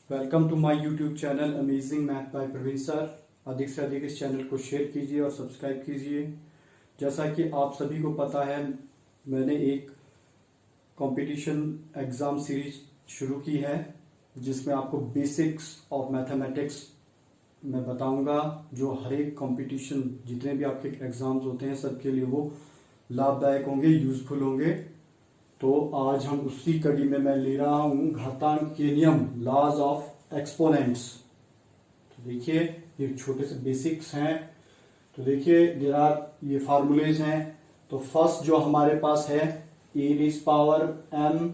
Welcome to my YouTube channel amazing math by Praveen sir. अधिक से अधिक इस चैनल को शेयर कीजिए और सब्सक्राइब कीजिए। जैसा कि आप सभी को पता है, मैंने एक कंपटीशन एग्ज़ाम सीरीज शुरू की है जिसमें आपको बेसिक्स ऑफ मैथमेटिक्स मैं बताऊंगा, जो हर एक कंपटीशन जितने भी आपके एग्ज़ाम्स होते हैं सबके लिए वो लाभदायक होंगे, यूजफुल होंगे। तो आज हम उसी कड़ी में मैं ले रहा हूं घातांक के नियम, लॉज ऑफ एक्सपोनेंट्स। तो देखिए ये छोटे से बेसिक्स हैं। तो देखिए ये फार्मूलेज हैं। तो फर्स्ट जो हमारे पास है e rays power m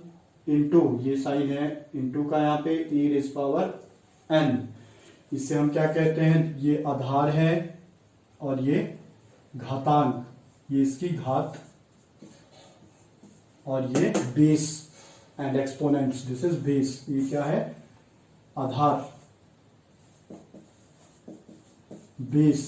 into, ये साइन है इंटू का, यहाँ पे e रेज़ पावर n। इससे हम क्या कहते हैं, ये आधार है और ये घातांक, ये इसकी घात, और ये base and exponents, this is base. ये क्या है, आधार, बेस।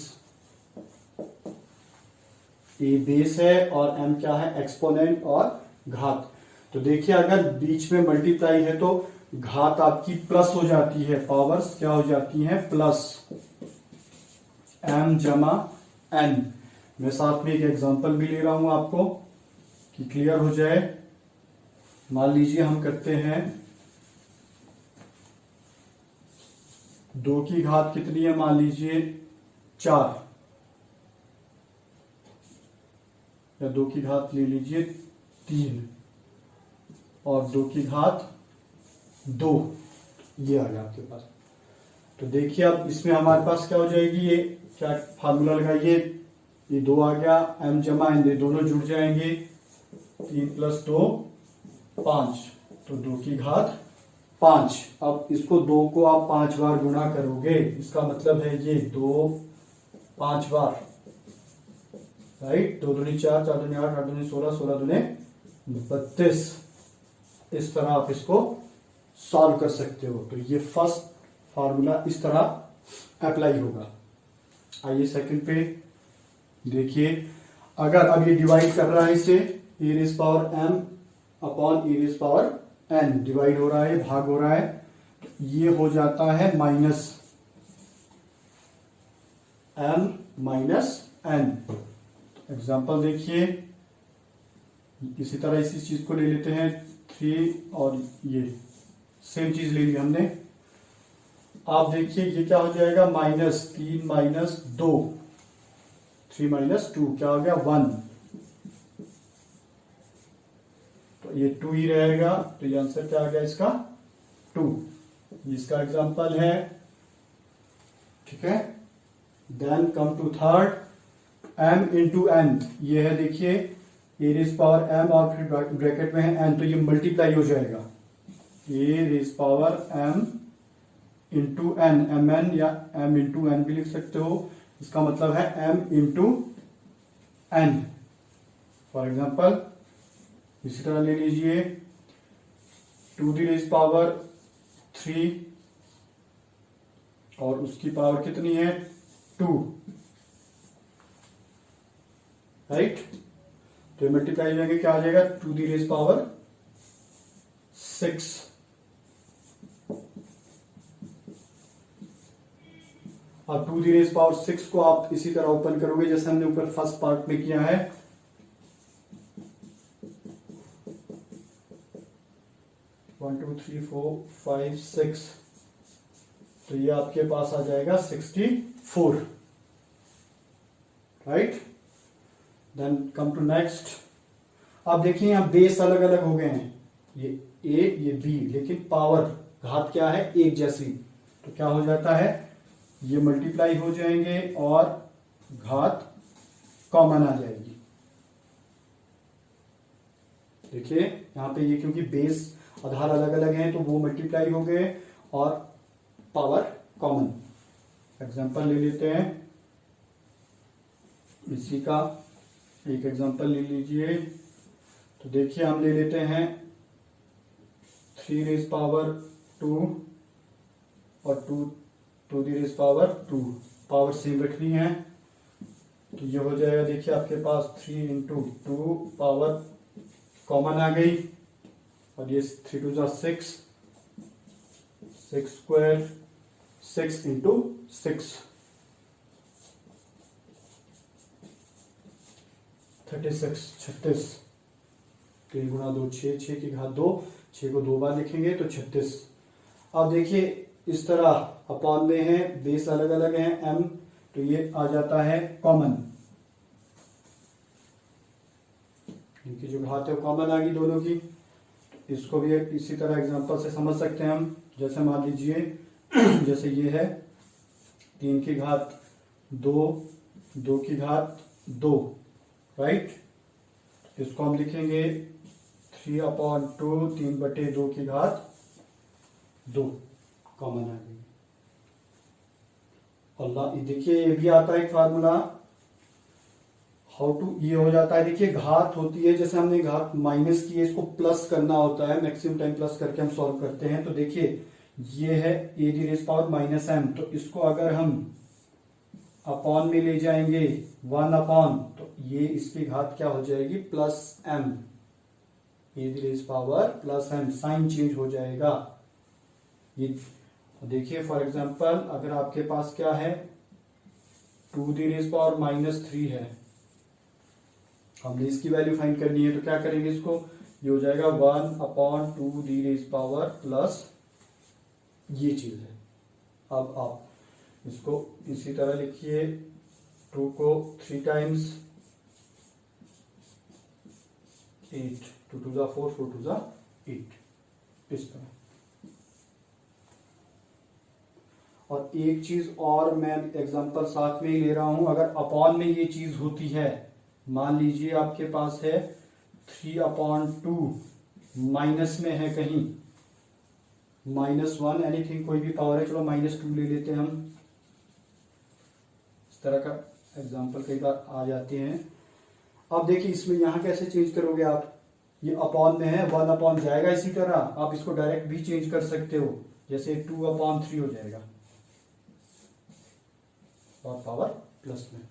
ये बेस है और m क्या है, एक्सपोनेंट और घात। तो देखिए अगर बीच में मल्टीप्लाई है तो घात आपकी प्लस हो जाती है, पावर्स क्या हो जाती हैं, प्लस m जमा n। मैं साथ में एक एग्जांपल भी ले रहा हूं आपको कि क्लियर हो जाए। मान लीजिए हम करते हैं 2 की घात कितनी है, मान लीजिए 4, या 2 की घात ले लीजिए 3 और 2 की घात 2, ये आ गया आपके पास। तो देखिए अब इसमें हमारे पास क्या हो जाएगी, ये क्या फार्मूला लगाइए, ये 2 आ गया, m जमा n, ये दोनों जुड़ जाएंगे, 3 + 2 5, तो 2 की घात 5। अब इसको 2 को आप 5 बार गुणा करोगे, इसका मतलब है ये 2 5 बार, राइट। 2 दूनी 4, 4 दूनी 8, 8 दूनी 16, 16 दूनी 32। इस तरह आप इसको सॉल्व कर सकते हो। तो ये फर्स्ट फार्मूला इस तरह अप्लाई होगा। आइए सेकंड पे देखिए, अगर अब ये डिवाइड कर रहा है इसे, e rays power m upon e rays power n, divide हो रहा है, भाग हो रहा है, तो ये हो जाता है minus m minus n। Example देखिए, इसी तरह इसी चीज को ले लेते हैं 3, और ये सेम चीज ले ली हमने। आप देखिए ये क्या हो जाएगा, -3 माइनस 2, 3 माइनस 2 क्या हो गया, 1। तो ये 2 ही रहेगा, तो ये आंसर क्या आ गया इसका, 2। इसका एग्जांपल है, ठीक है। Then come to third, m into n। ये है देखिए e रेज़ पावर m और फिर ब्रैकेट में है n, तो ये मल्टीप्लाई हो जाएगा, e rays power m into n, mn या m इंटू n भी लिख सकते हो। इसका मतलब है m into n। For example इसी तरह ले लीजिए 2 दी रेज़ पावर 3 और उसकी पावर कितनी है, 2, राइट। तो मल्टीप्लाई हो जाएंगे, क्या आ जाएगा, 2 दी रेज़ पावर 6। अब 2 दी रेज़ पावर 6 को आप इसी तरह ओपन करोगे जैसे हमने ऊपर फर्स्ट पार्ट में किया है। 1 2 3 4 5 6, तो ये आपके पास आ जाएगा 64, right. Then come to next. अब देखिए यहां बेस अलग अलग हो गए हैं, ये a ये b, लेकिन पावर घात क्या है, एक जैसी। तो क्या हो जाता है, ये मल्टीप्लाई हो जाएंगे और घात कॉमन आ जाएगी। देखिए यहां पे ये क्योंकि बेस आधार अलग अलग हैं तो वो मल्टीप्लाई हो गए और पावर कॉमन। एग्जांपल ले लेते हैं, इसी का एक एग्जांपल ले लीजिए। तो देखिए हम ले लेते हैं 3 रेज़ पावर 2 और 2 दी रेज़ पावर 2, पावर सेम रखनी है। तो ये हो जाएगा, देखिए आपके पास 3 इंटू 2, पावर कॉमन आ गई, और ये 3 2 6, 6 स्क्वायर 6 इंटू 6 36 3 गुणा 2 6 6 की घात 2 6 को 2 बार लिखेंगे तो 36। अब देखिए इस तरह अपॉन में है, बेस अलग अलग है m, तो ये आ जाता है कॉमन, इनकी जो घात है वो कॉमन आ गई दोनों की। इसको भी इसी तरह एग्जांपल से समझ सकते हैं हम। जैसे मान लीजिए जैसे ये है 3 की घात 2 2 की घात 2, राइट। इसको हम लिखेंगे 3/2 3/2 की घात 2 कॉमन आ गई। अल्लाह देखिए ये भी आता है एक फार्मूला, हाउ टू, ये हो जाता है, देखिए घात होती है, जैसे हमने घात माइनस की है इसको प्लस करना होता है, मैक्सिमम टाइम प्लस करके हम सॉल्व करते हैं। तो देखिए ये है ए the raise power minus M, तो इसको अगर हम अपॉन में ले जाएंगे 1 अपॉन, तो ये इसकी घात क्या हो जाएगी plus M, A the raise power plus M, sign change हो जाएगा। ये देखिए फॉर एग्जांपल अगर आपके पास क्या है 2 दी रेज़ पावर -3 है, हमने इसकी वैल्यू फाइंड करनी है, तो क्या करेंगे इसको, ये हो जाएगा 1/2 दी रेज़ पावर प्लस ये चीज है। अब आप इसको इसी तरह लिखिए, 2 को 3 टाइम्स 8, 2 2 जा 4 4 2 जा 8, इस तरह। और एक चीज और मैं एग्जांपल साथ में ही ले रहा हूं, अगर अपॉन में ये चीज होती है, मान लीजिए आपके पास है 3/2, माइनस में है कहीं -1 एनीथिंग, कोई भी पावर है, चलो -2 ले लेते हैं हम। इस तरह का एग्जांपल कई बार आ जाते हैं। अब देखिए इसमें यहां कैसे चेंज करोगे आप, ये अपॉन में है 1 अपॉन जाएगा, इसी तरह आप इसको डायरेक्ट भी चेंज कर सकते हो, जैसे 2/3 हो जाएगा और पावर प्लस में,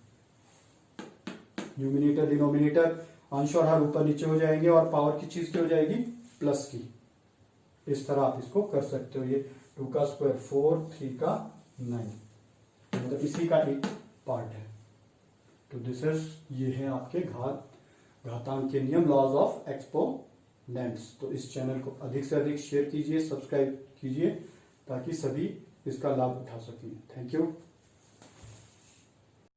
न्यूमिनेटर डिनोमिनेटर अंश और हर ऊपर नीचे हो जाएंगे और पावर की चीज क्या हो जाएगी प्लस की। इस तरह आप इसको कर सकते हो। ये 2 का स्क्वायर 4, 3 का 9, मतलब इसी का एक पार्ट है। तो दिस इज, ये है आपके घातांक के नियम, लॉज ऑफ एक्सपोनेंट्स। तो इस चैनल को अधिक से अधिक शेयर कीजिए, सब्सक्राइब कीजिए, ताकि सभी इसका लाभ उठा सकें। Thank you.